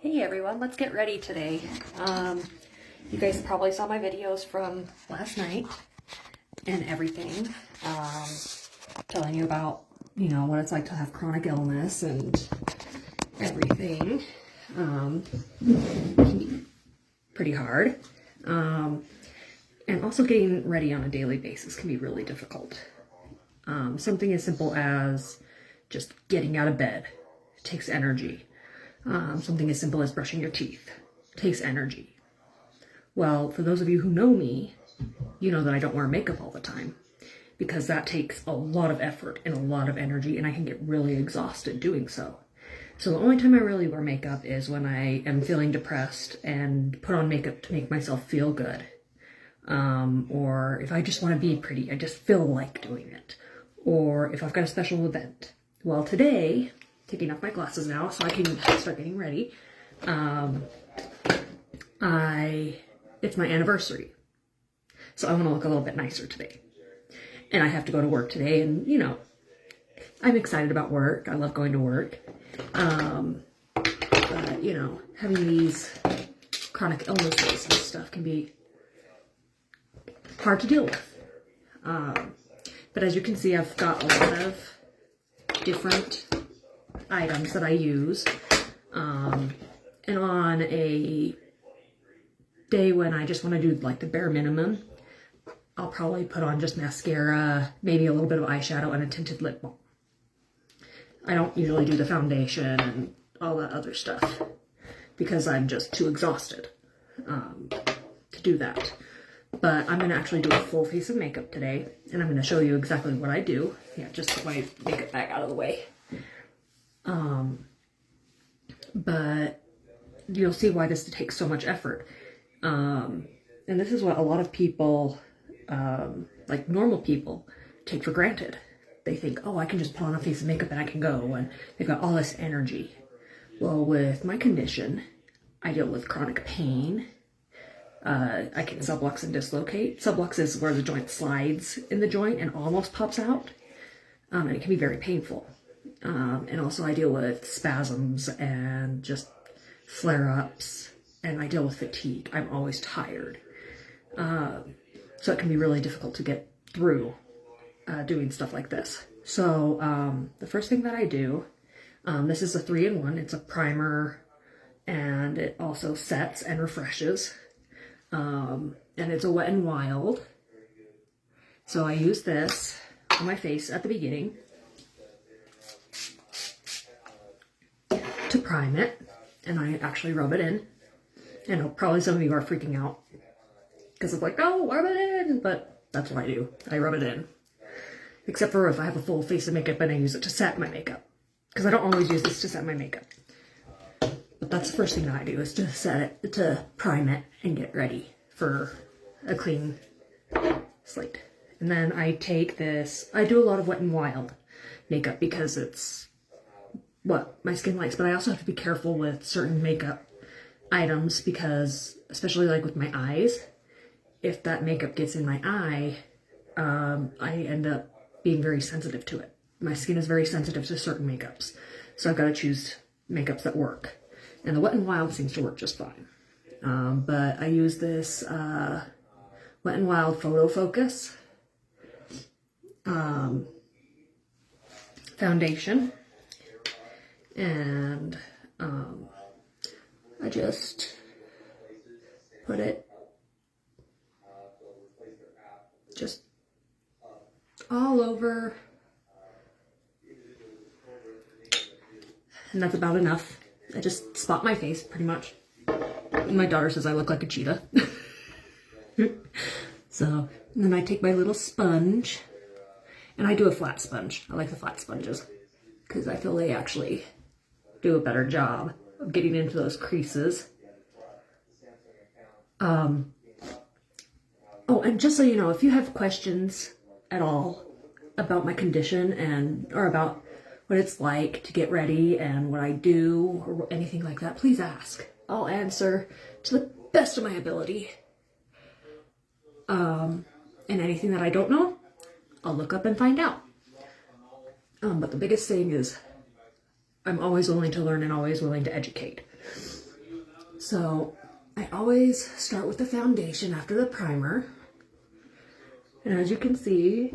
Hey everyone, let's get ready today. You guys probably saw my videos from last night and everything, telling you about, what it's like to have chronic illness and everything. It can be pretty hard. And also getting ready on a daily basis can be really difficult. Something as simple as just getting out of bed takes energy. Something as simple as brushing your teeth takes energy. Well, for those of you who know me, you know that I don't wear makeup all the time because that takes a lot of effort and a lot of energy, and I can get really exhausted doing so. So the only time I really wear makeup is when I am feeling depressed and put on makeup to make myself feel good. Or if I just want to be pretty, I just feel like doing it. Or if I've got a special event. Well, today, taking off my glasses now so I can start getting ready. It's my anniversary. So I want to look a little bit nicer today. And I have to go to work today, and I'm excited about work. I love going to work. But having these chronic illnesses and stuff can be hard to deal with. But as you can see, I've got a lot of different items that I use, and on a day when I just want to do like the bare minimum, I'll probably put on just mascara, maybe a little bit of eyeshadow, and a tinted lip balm. I don't usually do the foundation and all that other stuff because I'm just too exhausted to do that. But I'm going to actually do a full face of makeup today, and I'm going to show you exactly what I do. Yeah, just put my makeup bag out of the way. But you'll see why this takes so much effort. And this is what a lot of people, like normal people, take for granted. They think, oh, I can just put on a face of makeup and I can go, and they've got all this energy. Well, with my condition, I deal with chronic pain. I can sublux and dislocate. Sublux is where the joint slides in the joint and almost pops out. And it can be very painful. And also I deal with spasms and just flare-ups, and I deal with fatigue. I'm always tired. So it can be really difficult to get through doing stuff like this. So the first thing that I do, this is a 3-in-1. It's a primer, and it also sets and refreshes. And it's a Wet n Wild. So I use this on my face at the beginning to prime it, and I actually rub it in. I know probably some of you are freaking out because it's like, oh, rub it in, but that's what I do. I rub it in. Except for if I have a full face of makeup and I use it to set my makeup, because I don't always use this to set my makeup. But that's the first thing that I do, is to set it, to prime it and get ready for a clean slate. And then I take this, I do a lot of Wet n Wild makeup because it's what my skin likes, but I also have to be careful with certain makeup items because, especially like with my eyes, if that makeup gets in my eye, I end up being very sensitive to it. My skin is very sensitive to certain makeups, so I've got to choose makeups that work. And the Wet n Wild seems to work just fine. But I use this Wet n Wild Photo Focus foundation, and I just put it just all over, and that's about enough. I just spot my face pretty much. My daughter says I look like a cheetah. So, and then I take my little sponge, and I do a flat sponge. I like the flat sponges because I feel they actually do a better job of getting into those creases. Oh, and just so you know, if you have questions at all about my condition or about what it's like to get ready and what I do or anything like that, please ask. I'll answer to the best of my ability. And anything that I don't know, I'll look up and find out. But the biggest thing is I'm always willing to learn and always willing to educate. So I always start with the foundation after the primer. And as you can see,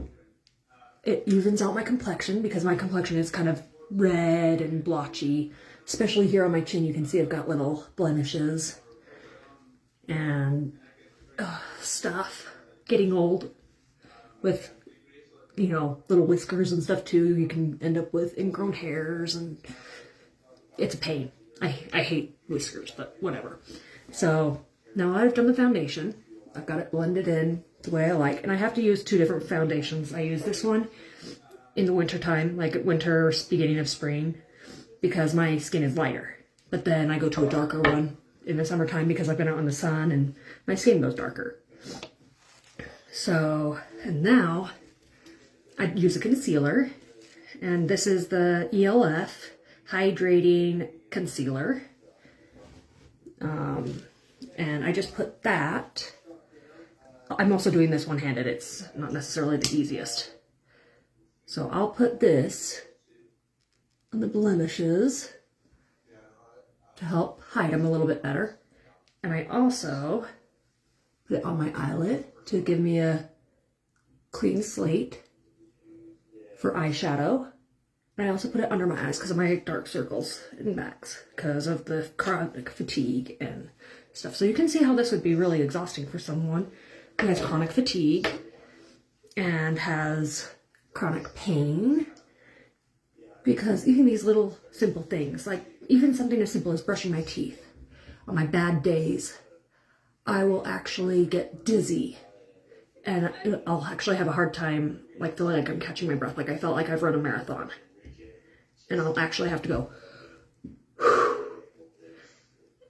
it evens out my complexion because my complexion is kind of red and blotchy. Especially here on my chin, you can see I've got little blemishes and stuff. Getting old with, you know, little whiskers and stuff too. You can end up with ingrown hairs and it's a pain. I hate whiskers, but whatever. So now I've done the foundation. I've got it blended in the way I like. And I have to use two different foundations. I use this one in the winter time, like winter, beginning of spring, because my skin is lighter. But then I go to a darker one in the summertime because I've been out in the sun and my skin goes darker. So, and now I use a concealer. And this is the ELF Hydrating Concealer. And I just put that. I'm also doing this one-handed. It's not necessarily the easiest. So I'll put this on the blemishes to help hide them a little bit better. And I also put it on my eyelid to give me a clean slate for eyeshadow. And I also put it under my eyes because of my dark circles and backs because of the chronic fatigue and stuff. So you can see how this would be really exhausting for someone who has chronic fatigue and has chronic pain, because even these little simple things, like even something as simple as brushing my teeth, on my bad days, I will actually get dizzy and I'll actually have a hard time, like feeling like I'm catching my breath, like I felt like I've run a marathon. And I'll actually have to go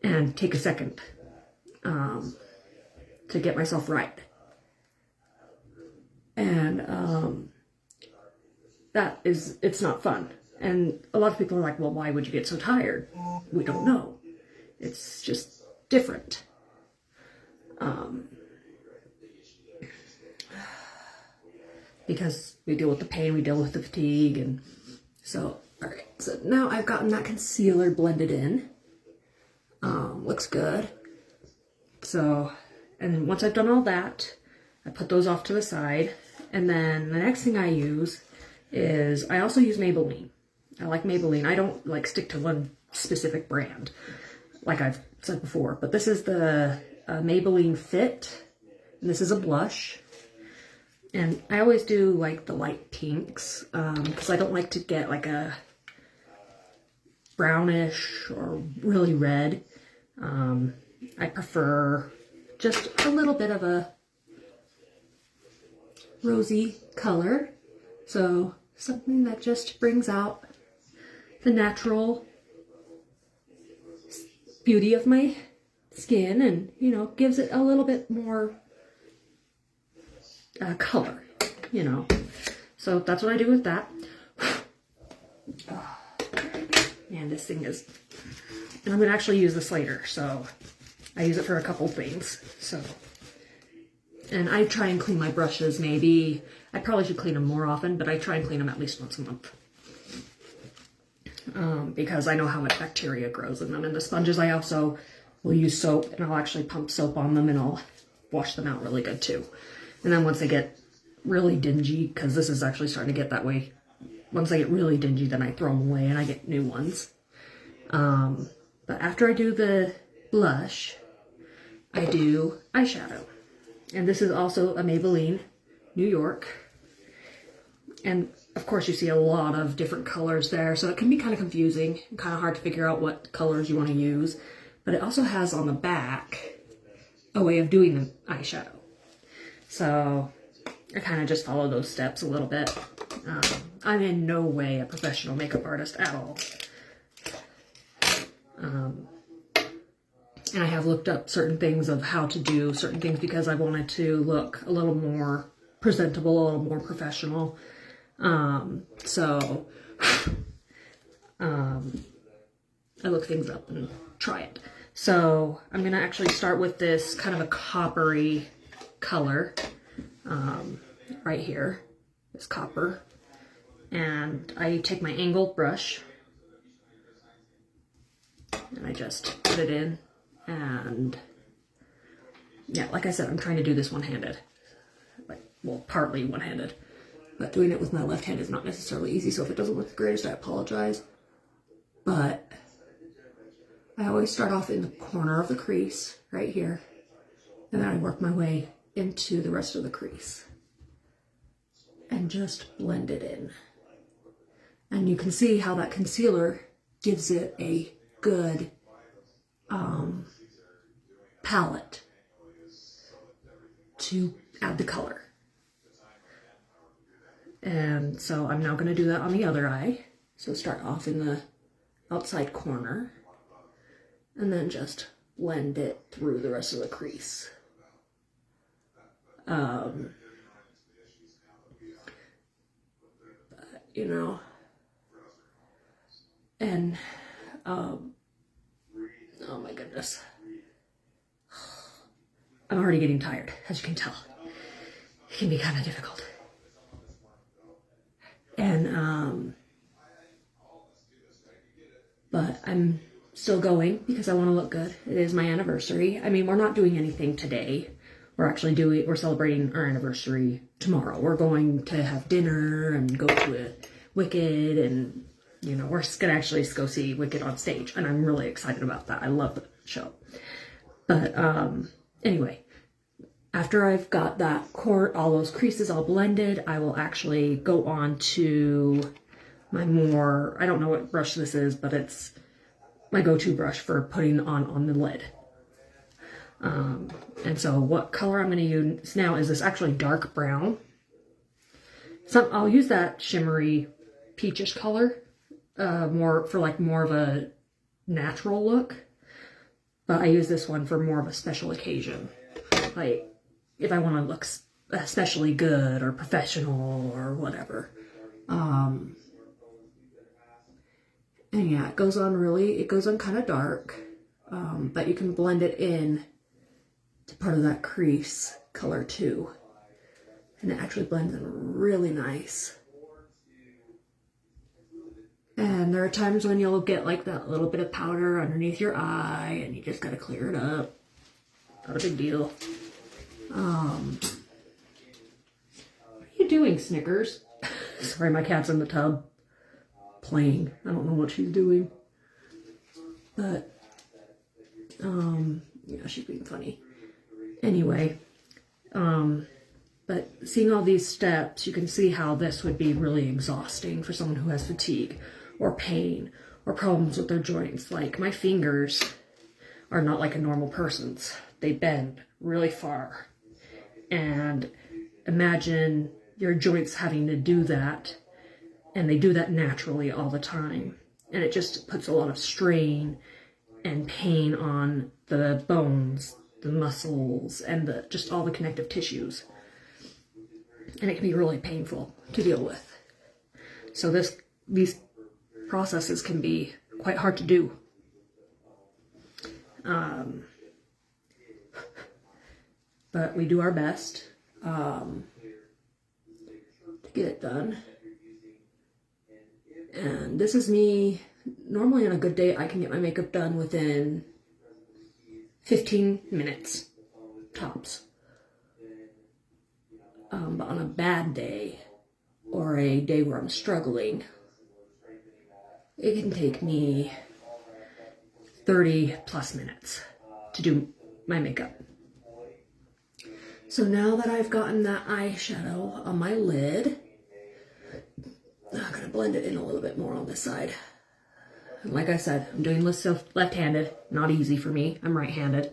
and take a second to get myself right. And it's not fun. And a lot of people are like, well, why would you get so tired? We don't know. It's just different. Because we deal with the pain, we deal with the fatigue, and so, all right. So now I've gotten that concealer blended in. Looks good. So, and once I've done all that, I put those off to the side. And then the next thing I use is, I also use Maybelline. I like Maybelline. I don't like stick to one specific brand, like I've said before. But this is the Maybelline Fit. And this is a blush. And I always do like the light pinks because I don't like to get like a brownish or really red. I prefer just a little bit of a rosy color. So something that just brings out the natural beauty of my skin and, you know, gives it a little bit more color, you know. So that's what I do with that. Oh, man, this thing is... And I'm going to actually use this later, so I use it for a couple things. So, and I try and clean my brushes maybe... I probably should clean them more often, but I try and clean them at least once a month. Because I know how much bacteria grows in them. And the sponges, I also will use soap, and I'll actually pump soap on them, and I'll wash them out really good too. And then once they get really dingy, because this is actually starting to get that way, once they get really dingy, then I throw them away and I get new ones. But after I do the blush, I do eyeshadow. And this is also a Maybelline New York. And of course you see a lot of different colors there, so it can be kind of confusing and kind of hard to figure out what colors you want to use. But it also has on the back a way of doing the eyeshadow. So I kind of just follow those steps a little bit. I'm in no way a professional makeup artist at all. And I have looked up certain things of how to do certain things because I wanted to look a little more presentable, a little more professional. So I look things up and try it. So I'm going to actually start with this kind of a coppery color right here. This copper. And I take my angled brush and I just put it in And yeah, like I said, I'm trying to do this one-handed. Like, well, partly one-handed. But doing it with my left hand is not necessarily easy, so if it doesn't look the greatest, I apologize. But I always start off in the corner of the crease, right here. And then I work my way into the rest of the crease. And just blend it in. And you can see how that concealer gives it a good palette to add the color. And so I'm now going to do that on the other eye. So start off in the outside corner and then just blend it through the rest of the crease. But, you know, and oh my goodness, I'm already getting tired, as you can tell. It can be kind of difficult. And but I'm still going because I want to look good. It is my anniversary. I mean, we're not doing anything today. We're celebrating our anniversary tomorrow. We're going to have dinner and go to a Wicked, and you know, we're gonna actually go see Wicked on stage, and I'm really excited about that. I love the show. But anyway, after I've got that all those creases all blended, I will actually go on to my more, I don't know what brush this is, but it's my go-to brush for putting on the lid. And so what color I'm going to use now is this actually dark brown. So I'll use that shimmery peachish color more for like more of a natural look. But I use this one for more of a special occasion. Like if I want to look especially good or professional or whatever. And yeah, it goes on kind of dark. But you can blend it in to part of that crease color too. And it actually blends in really nice. And there are times when you'll get like that little bit of powder underneath your eye and you just gotta clear it up. Not a big deal. What are you doing, Snickers? Sorry, my cat's in the tub playing. I don't know what she's doing. But, yeah, she's being funny. Anyway, but seeing all these steps, you can see how this would be really exhausting for someone who has fatigue or pain or problems with their joints. Like my fingers are not like a normal person's. They bend really far. And imagine your joints having to do that, and they do that naturally all the time. And it just puts a lot of strain and pain on the bones, the muscles, and just all the connective tissues. And it can be really painful to deal with. So these processes can be quite hard to do. But we do our best to get it done. And this is me. Normally on a good day, I can get my makeup done within 15 minutes, tops. But on a bad day, or a day where I'm struggling, it can take me 30 plus minutes to do my makeup. So now that I've gotten that eyeshadow on my lid, I'm going to blend it in a little bit more on this side. And like I said, I'm doing this left-handed. Not easy for me. I'm right-handed.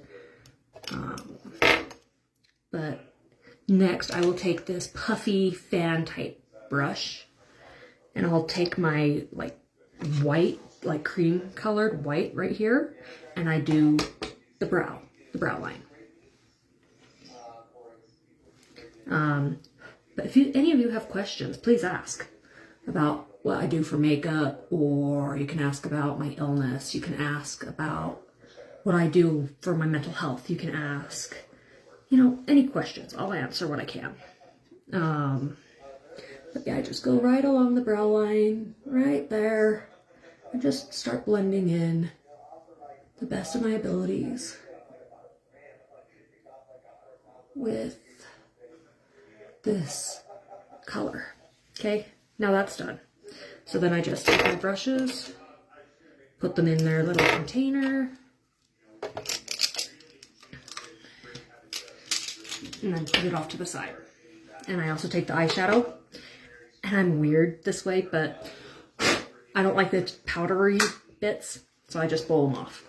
But next, I will take this puffy fan type brush, and I'll take my like white, like cream colored white right here, and I do the brow line. But if any of you have questions, please ask about what I do for makeup, or you can ask about my illness. You can ask about what I do for my mental health. You can ask, you know, any questions. I'll answer what I can. But yeah, I just go right along the brow line, right there, and just start blending in the best of my abilities with this color. Okay, now that's done. So then I just take my brushes, put them in their little container, and then put it off to the side. And I also take the eyeshadow, and I'm weird this way, but I don't like the powdery bits, so I just blow them off.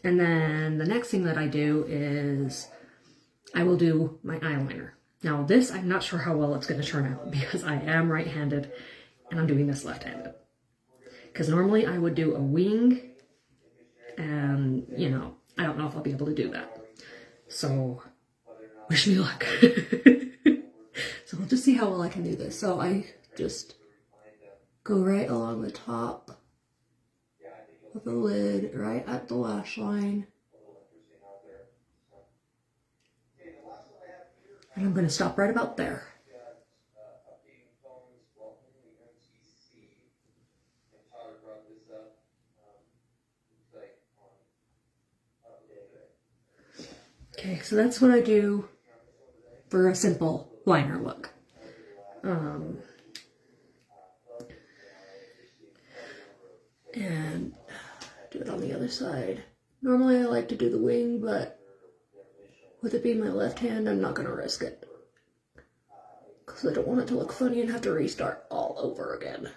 And then the next thing that I do is I will do my eyeliner. Now this, I'm not sure how well it's going to turn out because I am right-handed and I'm doing this left-handed. Because normally I would do a wing and, you know, I don't know if I'll be able to do that. So, wish me luck. So we'll just see how well I can do this. So I just go right along the top of the lid, right at the lash line. And I'm going to stop right about there. Okay, so that's what I do for a simple liner look. And do it on the other side. Normally I like to do the wing, but with it being my left hand, I'm not going to risk it. Because I don't want it to look funny and have to restart all over again.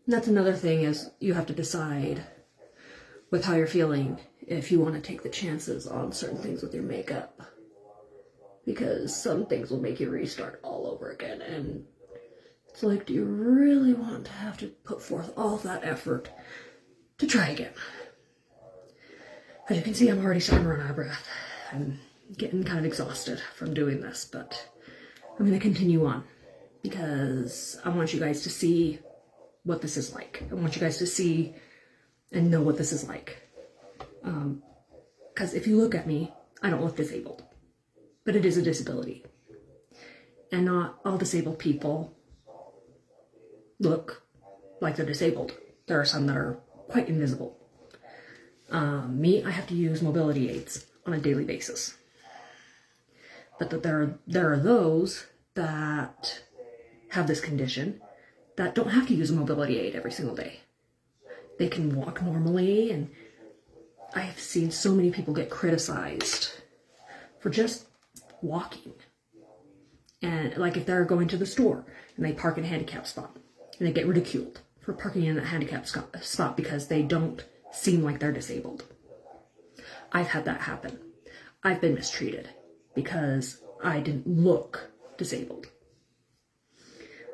And that's another thing, is you have to decide with how you're feeling if you want to take the chances on certain things with your makeup. Because some things will make you restart all over again. And it's like, do you really want to have to put forth all that effort to try again? As you can see, I'm already starting to run out of breath. I'm getting kind of exhausted from doing this, but I'm going to continue on because I want you guys to see what this is like. I want you guys to see and know what this is like. Because if you look at me, I don't look disabled, but it is a disability. And not all disabled people look like they're disabled. There are some that are quite invisible. Me, I have to use mobility aids on a daily basis. But there are those that have this condition that don't have to use a mobility aid every single day. They can walk normally, and I have seen so many people get criticized for just walking. And like if they're going to the store and they park in a handicapped spot, and they get ridiculed for parking in that handicapped spot because they don't seem like they're disabled. I've had that happen. I've been mistreated because I didn't look disabled.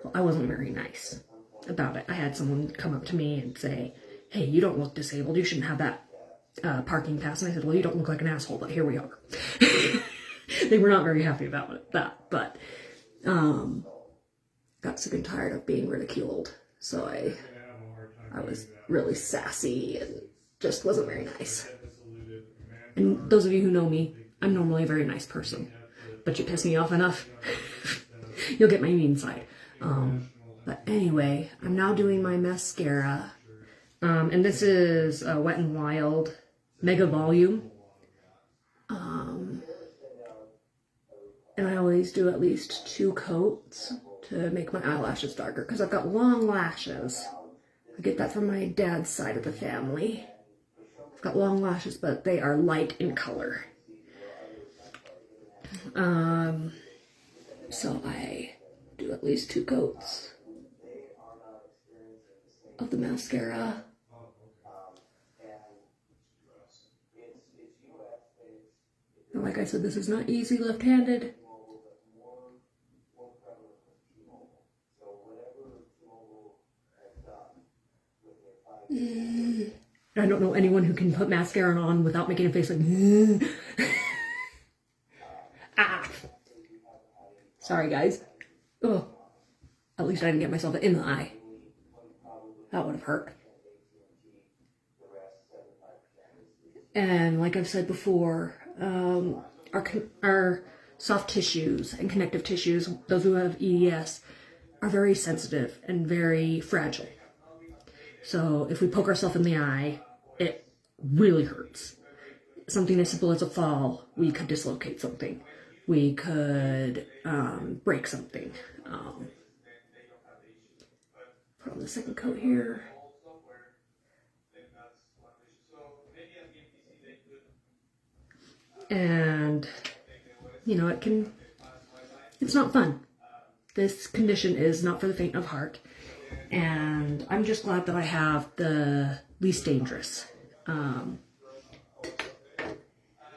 Well, I wasn't very nice about it. I had someone come up to me and say, hey, you don't look disabled. You shouldn't have that parking pass. And I said, well, you don't look like an asshole, but here we are. They were not very happy about that, but got sick and tired of being ridiculed. So I was really sassy and just wasn't very nice. And those of you who know me, I'm normally a very nice person, but you piss me off enough, you'll get my mean side. But anyway, I'm now doing my mascara. And this is Wet n Wild Mega Volume. And I always do at least 2 coats to make my eyelashes darker because I've got long lashes. I get that from my dad's side of the family. I've got long lashes, but they are light in color. So I do at least 2 coats of the mascara. And like I said, this is not easy left-handed. I don't know anyone who can put mascara on without making a face like ah. Sorry guys. Oh, at least I didn't get myself in the eye. That would have hurt. And like I've said before, our soft tissues and connective tissues, those who have EDS, are very sensitive and very fragile. So if we poke ourselves in the eye, it really hurts. Something as simple as a fall, we could dislocate something. We could break something. Put on the second coat here. And, you know, it's not fun. This condition is not for the faint of heart. And I'm just glad that I have the least dangerous.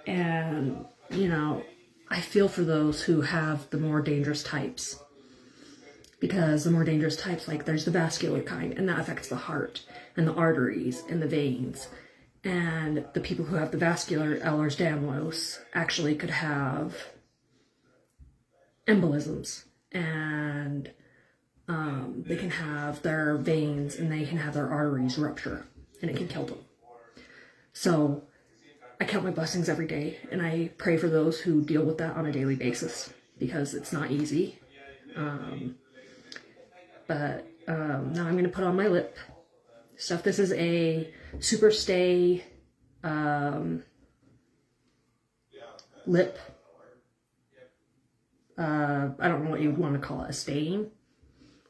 And, you know, I feel for those who have the more dangerous types. Because the more dangerous types, like there's the vascular kind, and that affects the heart and the arteries and the veins. And the people who have the vascular Ehlers-Danlos actually could have embolisms, and they can have their veins and they can have their arteries rupture, and it can kill them. So I count my blessings every day, and I pray for those who deal with that on a daily basis, because it's not easy. But now I'm going to put on my lip stuff. This is a Super Stay lip. I don't know what you want to call it, a stain.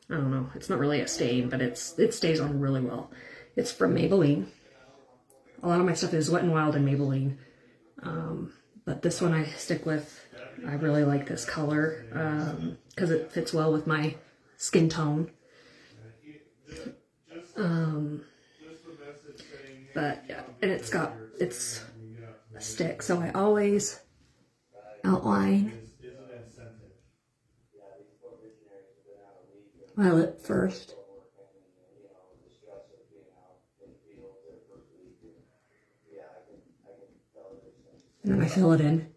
I don't know. It's not really a stain, but it stays on really well. It's from Maybelline. A lot of my stuff is Wet n Wild and Maybelline. But this one I stick with. I really like this color because it fits well with my skin tone. But yeah, and it's a stick, so I always outline my lip first. And then I fill it in.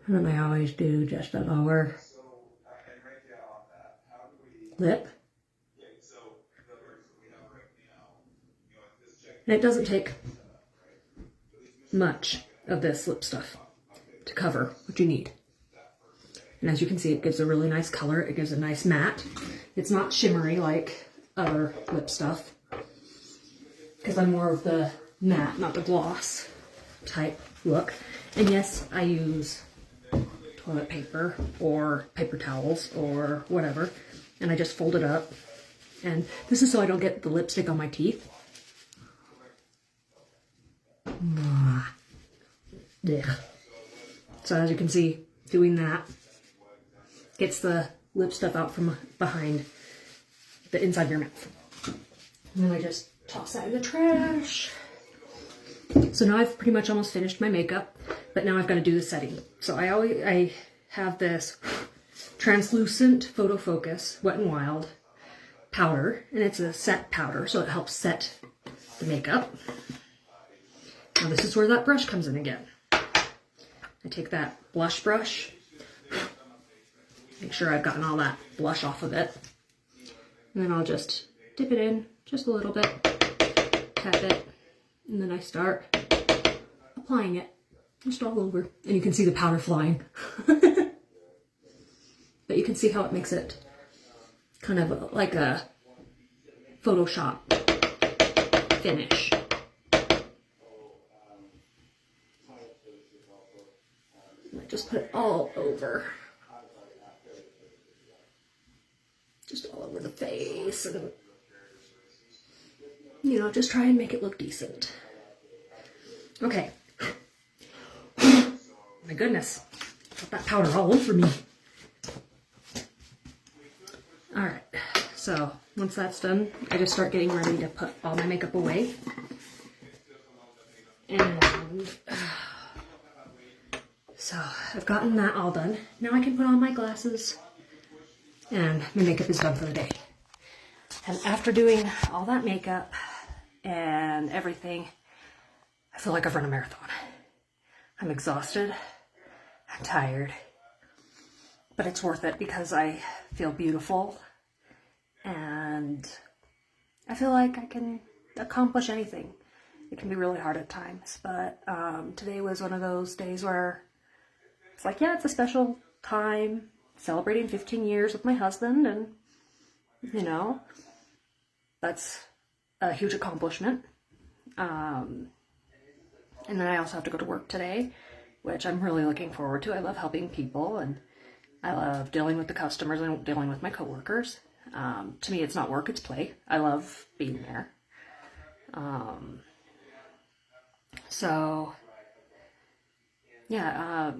And then I always do just a lower lip. And it doesn't take much of this lip stuff to cover what you need. And as you can see, it gives a really nice color. It gives a nice matte. It's not shimmery like other lip stuff, because I'm more of the matte, not the gloss type look. And yes, I use toilet paper or paper towels or whatever, and I just fold it up. And this is so I don't get the lipstick on my teeth. So as you can see, doing that gets the lip stuff out from behind the inside of your mouth. And then I just toss that in the trash. So now I've pretty much almost finished my makeup, but now I've got to do the setting. So I have this translucent Photo Focus Wet n Wild powder, and it's a set powder, so it helps set the makeup. Now this is where that brush comes in again. I take that blush brush, make sure I've gotten all that blush off of it, and then I'll just dip it in just a little bit, tap it, and then I start applying it just all over. And you can see the powder flying. But you can see how it makes it kind of like a Photoshop finish. I just put it all over. Just all over the face, and you know, just try and make it look decent. Okay. My goodness, got that powder all over me. Alright, so once that's done, I just start getting ready to put all my makeup away. And so I've gotten that all done. Now I can put on my glasses, and my makeup is done for the day. And after doing all that makeup and everything, I feel like I've run a marathon. I'm exhausted, I'm tired, but it's worth it because I feel beautiful, and I feel like I can accomplish anything. It can be really hard at times, but today was one of those days where it's like, yeah, it's a special time, celebrating 15 years with my husband, and, you know, that's a huge accomplishment. And then I also have to go to work today, which I'm really looking forward to. I love helping people, and I love dealing with the customers and dealing with my coworkers. To me, it's not work, it's play. I love being there. So, yeah,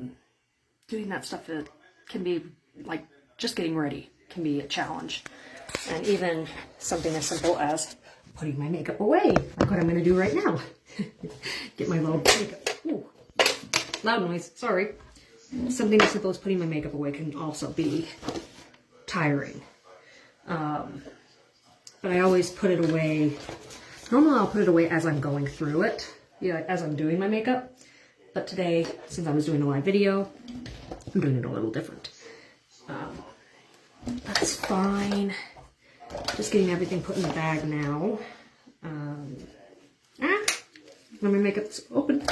doing that stuff, it can be like just getting ready can be a challenge. And even something as simple as putting my makeup away, like what I'm going to do right now. Get my little makeup. Ooh, loud noise, sorry. Something as simple as putting my makeup away can also be tiring. But I always put it away. Normally I'll put it away as I'm going through it, as I'm doing my makeup. But today, since I was doing a live video, I'm doing it a little different. That's fine. Just getting everything put in the bag now. My makeup's open.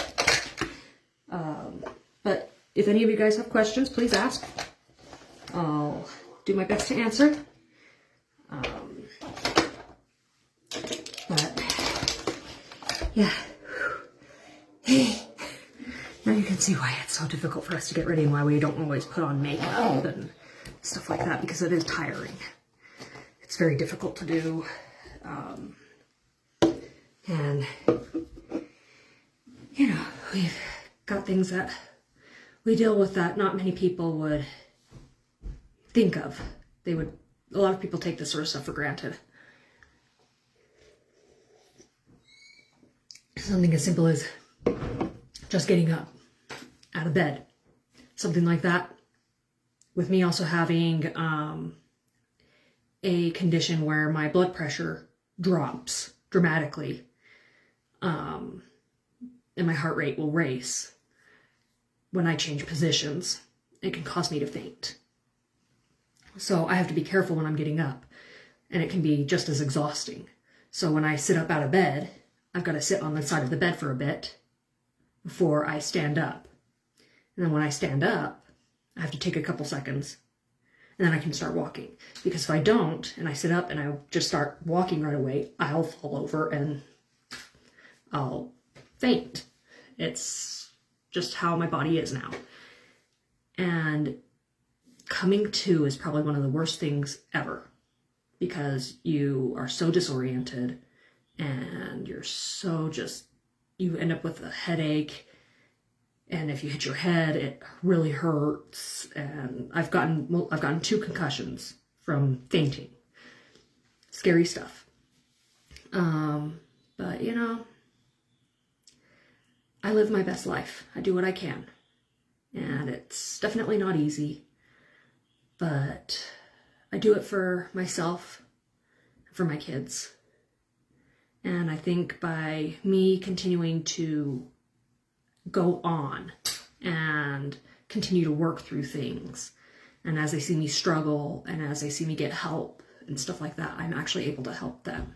But if any of you guys have questions, please ask. I'll do my best to answer. But yeah. Now you can see why it's so difficult for us to get ready and why we don't always put on makeup and stuff like that, because it is tiring. It's very difficult to do. And, you know, we've got things that we deal with that not many people would think of. A lot of people take this sort of stuff for granted. Something as simple as just getting up out of bed. Something like that. With me also having a condition where my blood pressure drops dramatically, and my heart rate will race when I change positions. It can cause me to faint. So I have to be careful when I'm getting up, and it can be just as exhausting. So when I sit up out of bed, I've got to sit on the side of the bed for a bit before I stand up. And then when I stand up, I have to take a couple seconds, and then I can start walking. Because if I don't, and I sit up and I just start walking right away, I'll fall over and I'll faint. It's just how my body is now. And coming to is probably one of the worst things ever, because you are so disoriented and you're so you end up with a headache. And if you hit your head, it really hurts. And I've gotten 2 concussions from fainting. Scary stuff. But you know, I live my best life. I do what I can. And it's definitely not easy. But I do it for myself, for my kids. And I think by me continuing to go on and continue to work through things, and as they see me struggle and as they see me get help and stuff like that, I'm actually able to help them,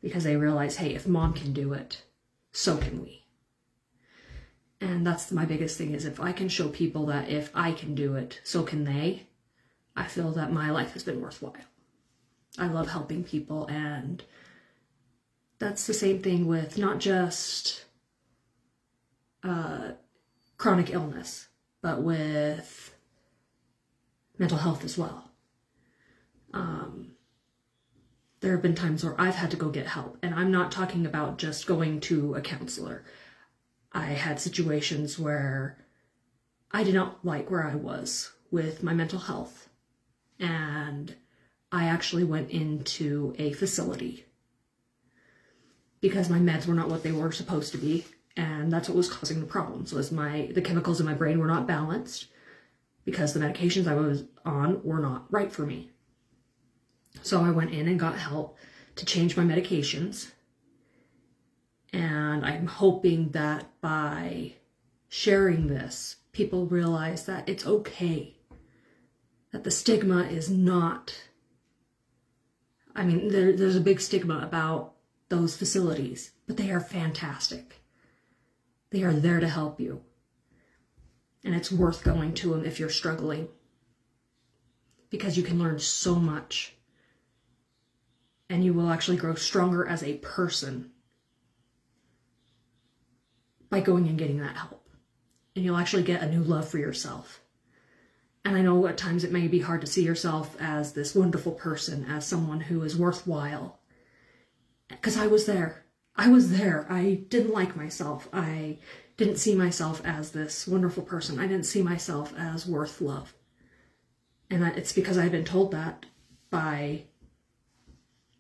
because they realize, hey, if mom can do it, so can we. And that's my biggest thing, is if I can show people that if I can do it, so can they, I feel that my life has been worthwhile. I love helping people, and that's the same thing with not just chronic illness, but with mental health as well. There have been times where I've had to go get help, and I'm not talking about just going to a counselor. I had situations where I did not like where I was with my mental health, and I actually went into a facility because my meds were not what they were supposed to be, and that's what was causing the problems. Was the chemicals in my brain were not balanced because the medications I was on were not right for me. So I went in and got help to change my medications, and I'm hoping that by sharing this, people realize that it's okay, that the stigma is not, I mean, there's a big stigma about those facilities, but they are fantastic. They are there to help you. And it's worth going to them if you're struggling, because you can learn so much. and you will actually grow stronger as a person by going and getting that help. And you'll actually get a new love for yourself. And I know at times it may be hard to see yourself as this wonderful person, as someone who is worthwhile. Because I was there. I was there. I didn't like myself. I didn't see myself as this wonderful person. I didn't see myself as worth love. And it's because I've been told that by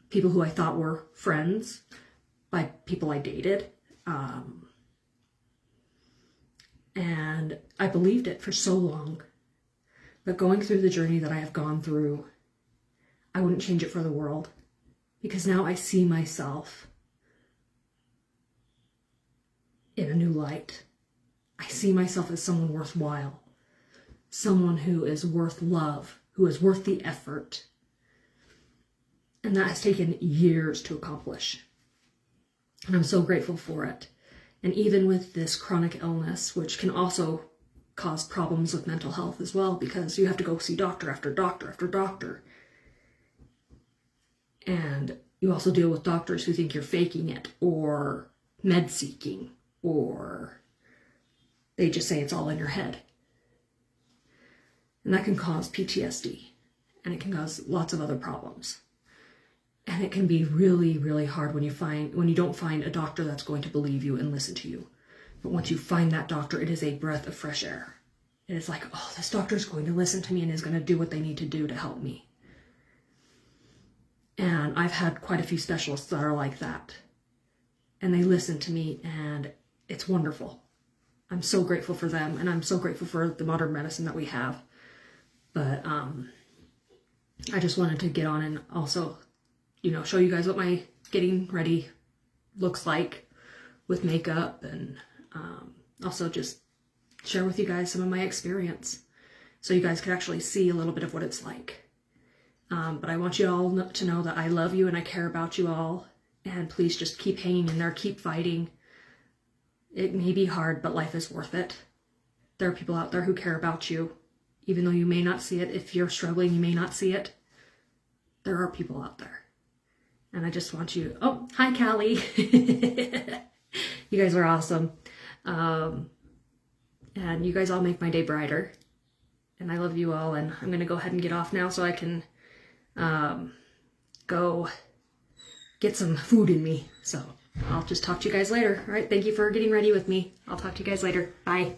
people who I thought were friends, by people I dated. And I believed it for so long. But going through the journey that I have gone through, I wouldn't change it for the world. Because now I see myself in a new light. I see myself as someone worthwhile. Someone who is worth love, who is worth the effort. And that has taken years to accomplish. And I'm so grateful for it. And even with this chronic illness, which can also cause problems with mental health as well, because you have to go see doctor after doctor after doctor. And you also deal with doctors who think you're faking it, or med seeking, or they just say it's all in your head. And that can cause PTSD, and it can cause lots of other problems. And it can be really, really hard when you don't find a doctor that's going to believe you and listen to you. But once you find that doctor, it is a breath of fresh air. It is like, oh, this doctor is going to listen to me and is going to do what they need to do to help me. And I've had quite a few specialists that are like that. And they listen to me, and it's wonderful. I'm so grateful for them, and I'm so grateful for the modern medicine that we have. But I just wanted to get on and also, show you guys what my getting ready looks like with makeup, and also just share with you guys some of my experience so you guys could actually see a little bit of what it's like. But I want you all to know that I love you and I care about you all, and please just keep hanging in there, keep fighting. It may be hard, but life is worth it. There are people out there who care about you, even though you may not see it. If you're struggling, you may not see it. There are people out there. And I just want you... Oh, hi, Callie. You guys are awesome. And you guys all make my day brighter. And I love you all. And I'm going to go ahead and get off now so I can go get some food in me. So I'll just talk to you guys later. All right. Thank you for getting ready with me. I'll talk to you guys later. Bye.